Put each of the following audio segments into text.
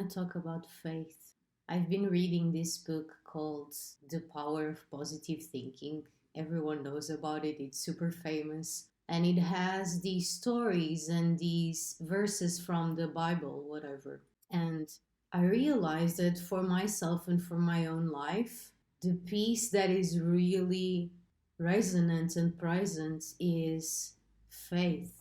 want to talk about faith. I've been reading this book called The Power of Positive Thinking. Everyone knows about it, it's super famous. And it has these stories and these verses from the Bible, whatever. And I realized that for myself and for my own life, the piece that is really resonant and present is faith.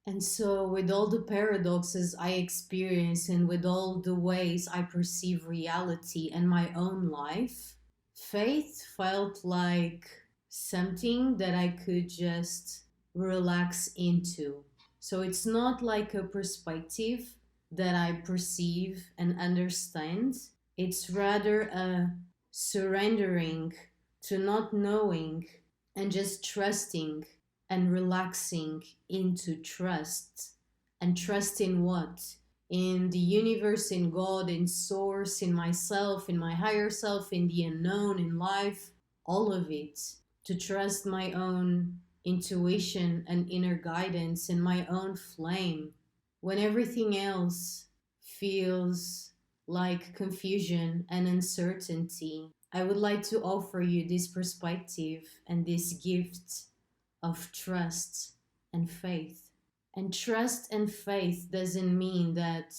And so, with all the paradoxes I experience and with all the ways I perceive reality and my own life, faith felt like something that I could just relax into. So, it's not like a perspective that I perceive and understand, it's rather a surrendering to not knowing and just trusting and relaxing into trust. And trust in what? In the universe, in God, in source, in myself, in my higher self, in the unknown, in life, all of it. To trust my own intuition and inner guidance, in my own flame, when everything else feels like confusion and uncertainty. I would like to offer you this perspective and this gift of trust and faith. And trust and faith doesn't mean that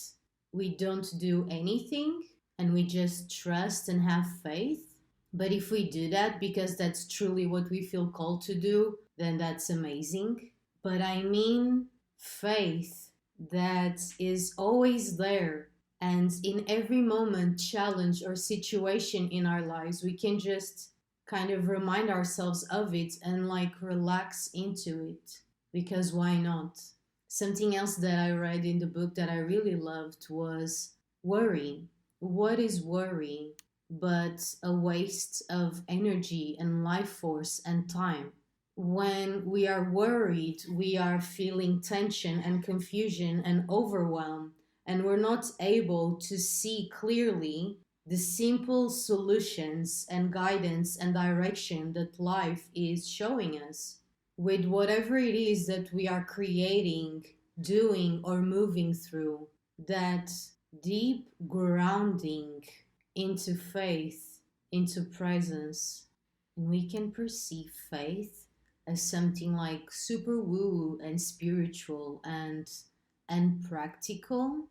we don't do anything and we just trust and have faith. But if we do that because that's truly what we feel called to do, then that's amazing. But I mean faith that is always there, and in every moment, challenge, or situation in our lives, we can just kind of remind ourselves of it and like relax into it, because why not? Something else that I read in the book that I really loved was worry. What is worry but a waste of energy and life force and time? When we are worried, we are feeling tension and confusion and overwhelm, and we're not able to see clearly the simple solutions and guidance and direction that life is showing us. With whatever it is that we are creating, doing, or moving through, that deep grounding into faith, into presence. And we can perceive faith as something like super woo and spiritual and practical,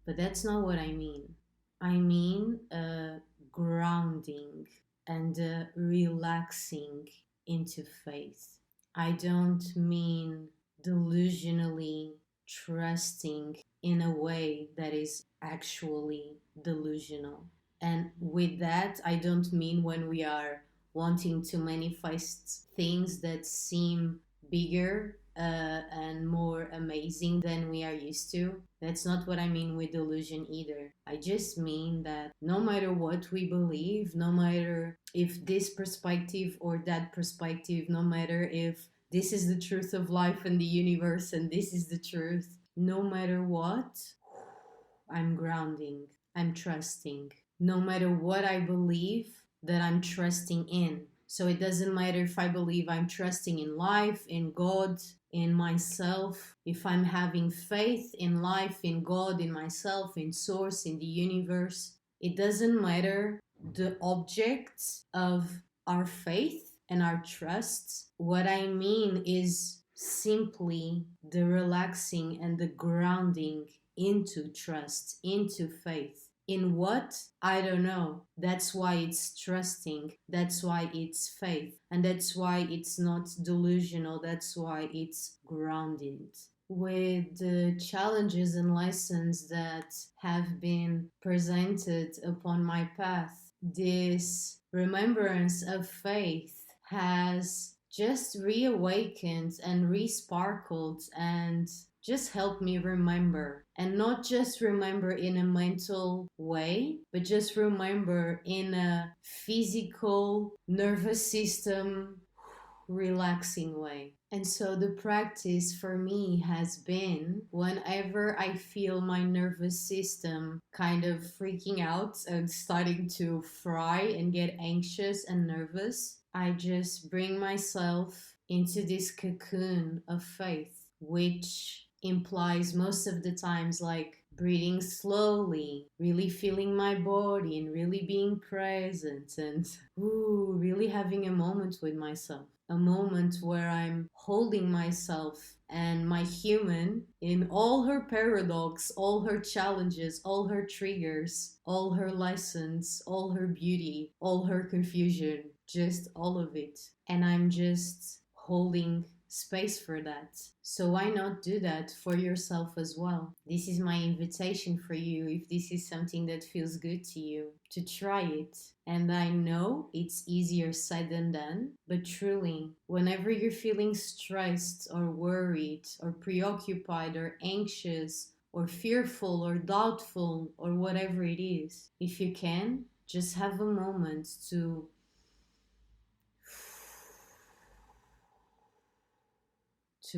but that's not what I mean. I mean grounding and relaxing into faith. I don't mean delusionally trusting in a way that is actually delusional. And with that, I don't mean when we are wanting to manifest things that seem bigger and more amazing than we are used to. That's not what I mean with delusion either. I just mean that no matter what we believe, no matter if this perspective or that perspective, no matter if this is the truth of life and the universe and this is the truth, no matter what, I'm grounding, I'm trusting. No matter what I believe, that I'm trusting in. So it doesn't matter if I believe I'm trusting in life, in God, in myself, if I'm having faith in life, in God, in myself, in source, in the universe. It doesn't matter the object of our faith and our trust. What I mean is simply the relaxing and the grounding into trust, into faith. In what? I don't know. That's why it's trusting. That's why it's faith. And that's why it's not delusional. That's why it's grounded. With the challenges and lessons that have been presented upon my path, this remembrance of faith has just reawakened and resparkled and just help me remember, and not just remember in a mental way, but just remember in a physical nervous system relaxing way. And so the practice for me has been whenever I feel my nervous system kind of freaking out and starting to fry and get anxious and nervous, I just bring myself into this cocoon of faith, which implies most of the times like breathing slowly, really feeling my body and really being present and really having a moment with myself. A moment where I'm holding myself and my human in all her paradox, all her challenges, all her triggers, all her lessons, all her beauty, all her confusion, just all of it. And I'm just holding space for that. So why not do that for yourself as well? This is my invitation for you, if this is something that feels good to you, to try it. And I know it's easier said than done, but truly, whenever you're feeling stressed or worried or preoccupied or anxious or fearful or doubtful or whatever it is, if you can, just have a moment to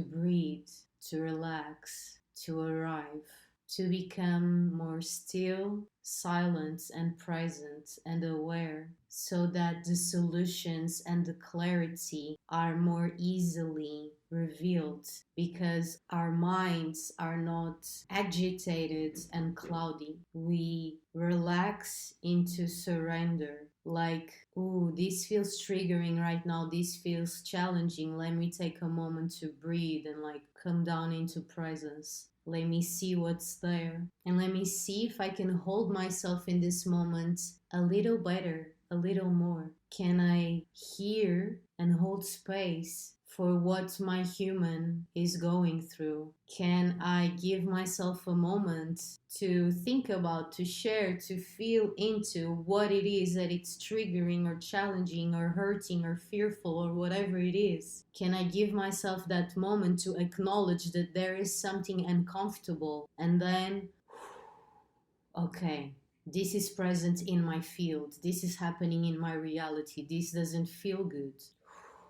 breathe, to relax, to arrive, to become more still, silent, and present and aware, so that the solutions and the clarity are more easily revealed because our minds are not agitated and cloudy. We relax into surrender. Like, ooh, this feels triggering right now. This feels challenging. Let me take a moment to breathe and like come down into presence. Let me see what's there. And let me see if I can hold myself in this moment a little better, a little more. Can I hear and hold space for what my human is going through? Can I give myself a moment to think about, to share, to feel into what it is that it's triggering or challenging or hurting or fearful or whatever it is? Can I give myself that moment to acknowledge that there is something uncomfortable and then, okay, this is present in my field, this is happening in my reality, this doesn't feel good.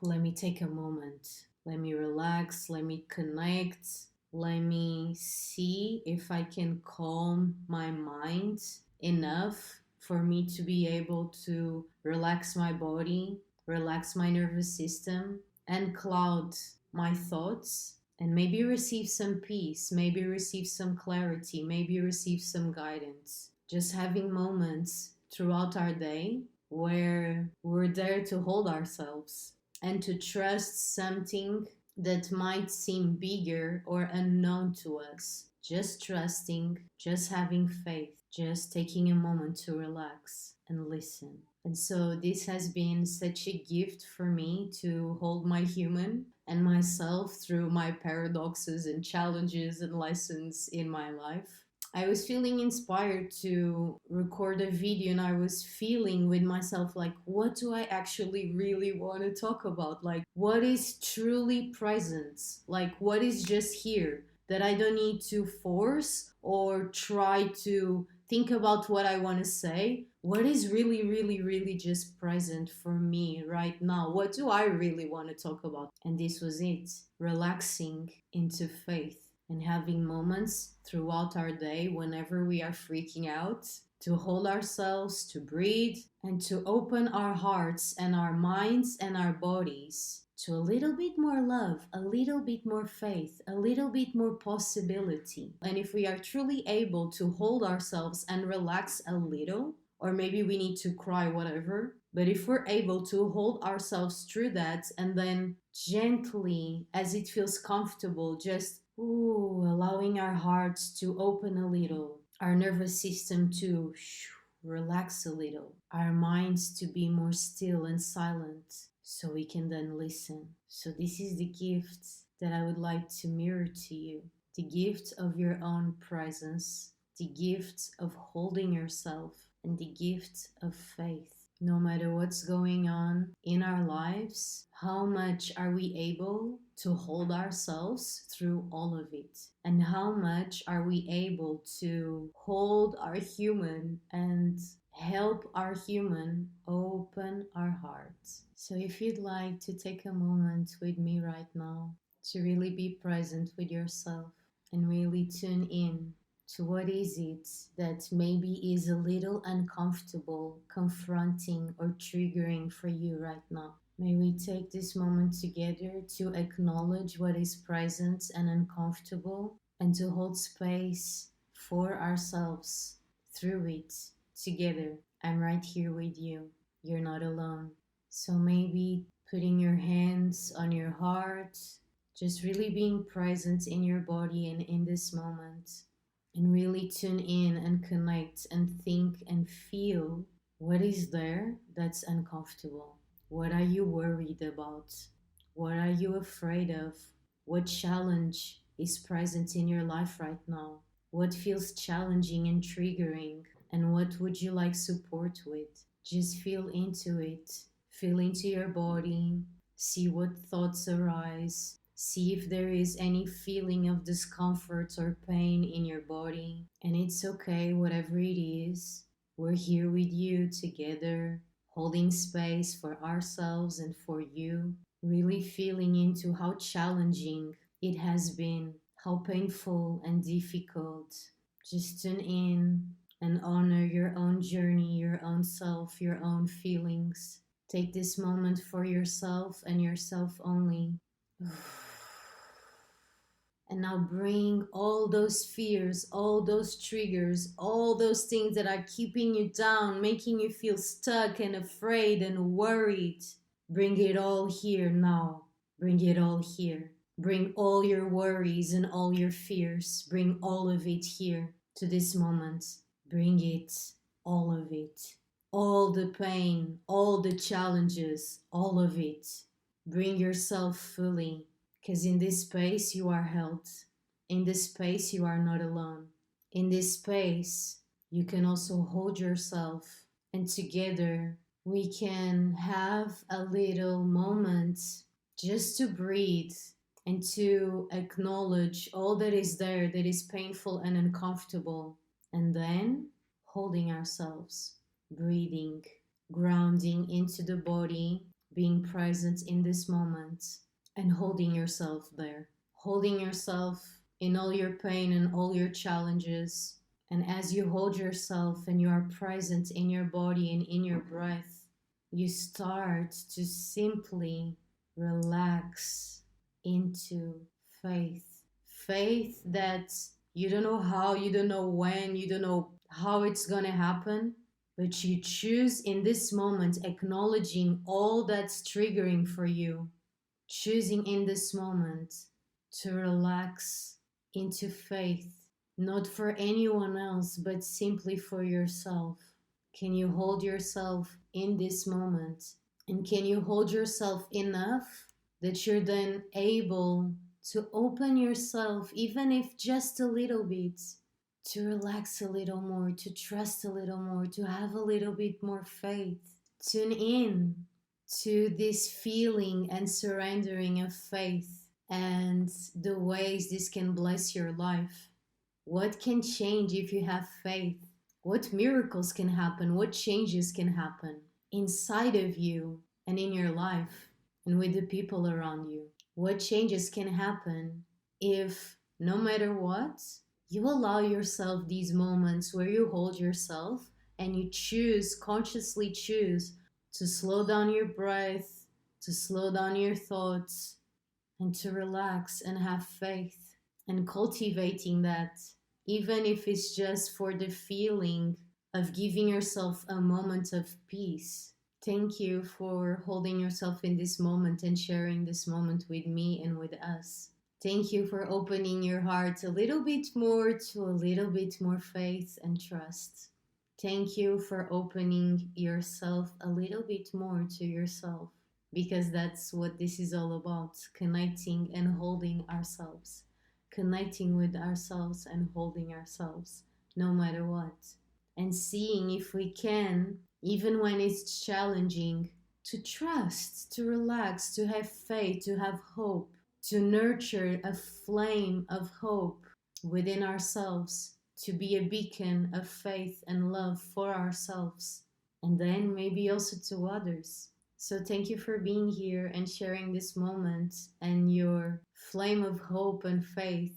Let me take a moment. Let me relax. Let me connect. Let me see if I can calm my mind enough for me to be able to relax my body, relax my nervous system, and cloud my thoughts, and maybe receive some peace, maybe receive some clarity, maybe receive some guidance. Just having moments throughout our day where we're there to hold ourselves and to trust something that might seem bigger or unknown to us. Just trusting, just having faith, just taking a moment to relax and listen. And so this has been such a gift for me to hold my human and myself through my paradoxes and challenges and lessons in my life. I was feeling inspired to record a video, and I was feeling with myself like, what do I actually really want to talk about? Like, what is truly presence? Like, what is just here that I don't need to force or try to think about what I want to say? What is really, really, really just present for me right now? What do I really want to talk about? And this was it, relaxing into faith and having moments throughout our day whenever we are freaking out to hold ourselves, to breathe, and to open our hearts and our minds and our bodies to a little bit more love, a little bit more faith, a little bit more possibility. And if we are truly able to hold ourselves and relax a little, or maybe we need to cry, whatever. But if we're able to hold ourselves through that and then gently, as it feels comfortable, just allowing our hearts to open a little, our nervous system to relax a little, our minds to be more still and silent, so we can then listen. So this is the gift that I would like to mirror to you. The gift of your own presence, the gift of holding yourself, and the gift of faith. No matter what's going on in our lives, how much are we able to hold ourselves through all of it? And how much are we able to hold our human and help our human open our hearts? So if you'd like to take a moment with me right now to really be present with yourself and really tune in to what is it that maybe is a little uncomfortable, confronting, or triggering for you right now. May we take this moment together to acknowledge what is present and uncomfortable and to hold space for ourselves, through it, together. I'm right here with you. You're not alone. So maybe putting your hands on your heart, just really being present in your body and in this moment, and really tune in and connect and think and feel what is there that's uncomfortable. What are you worried about? What are you afraid of? What challenge is present in your life right now? What feels challenging and triggering? And what would you like support with? Just feel into it. Feel into your body. See what thoughts arise. See if there is any feeling of discomfort or pain in your body. And it's okay, whatever it is. We're here with you together, holding space for ourselves and for you. Really feeling into how challenging it has been, how painful and difficult. Just tune in and honor your own journey, your own self, your own feelings. Take this moment for yourself and yourself only. And now bring all those fears, all those triggers, all those things that are keeping you down, making you feel stuck and afraid and worried. Bring it all here now. Bring it all here. Bring all your worries and all your fears. Bring all of it here to this moment. Bring it, all of it. All the pain, all the challenges, all of it. Bring yourself fully, because in this space you are held. In this space you are not alone. In this space you can also hold yourself, and together we can have a little moment just to breathe and to acknowledge all that is there that is painful and uncomfortable, and then holding ourselves, breathing, grounding into the body, being present in this moment, and holding yourself there, holding yourself in all your pain and all your challenges. And as you hold yourself and you are present in your body and in your breath, you start to simply relax into faith. Faith that you don't know how, you don't know when, you don't know how it's going to happen, but you choose in this moment, acknowledging all that's triggering for you, choosing in this moment to relax into faith, not for anyone else, but simply for yourself. Can you hold yourself in this moment? And can you hold yourself enough that you're then able to open yourself, even if just a little bit, to relax a little more, to trust a little more, to have a little bit more faith? Tune in to this feeling and surrendering of faith and the ways this can bless your life. What can change if you have faith? What miracles can happen? What changes can happen inside of you and in your life and with the people around you? What changes can happen if, no matter what, you allow yourself these moments where you hold yourself and you choose, consciously choose, to slow down your breath, to slow down your thoughts, and to relax and have faith, and cultivating that, even if it's just for the feeling of giving yourself a moment of peace. Thank you for holding yourself in this moment and sharing this moment with me and with us. Thank you for opening your heart a little bit more to a little bit more faith and trust. Thank you for opening yourself a little bit more to yourself, because that's what this is all about, connecting and holding ourselves, connecting with ourselves and holding ourselves, no matter what, and seeing if we can, even when it's challenging, to trust, to relax, to have faith, to have hope, to nurture a flame of hope within ourselves, to be a beacon of faith and love for ourselves, and then maybe also to others. So thank you for being here and sharing this moment and your flame of hope and faith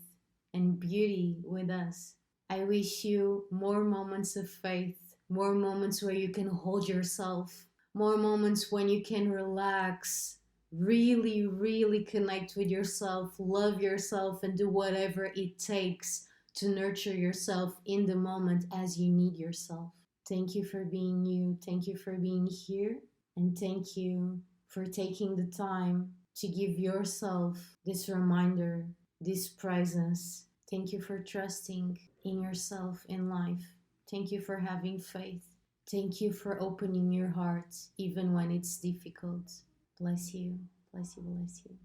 and beauty with us. I wish you more moments of faith, more moments where you can hold yourself, more moments when you can relax, really, really connect with yourself, love yourself, and do whatever it takes to nurture yourself in the moment as you need yourself. Thank you for being you. Thank you for being here. And thank you for taking the time to give yourself this reminder, this presence. Thank you for trusting in yourself in life. Thank you for having faith. Thank you for opening your heart even when it's difficult. Bless you. Bless you. Bless you.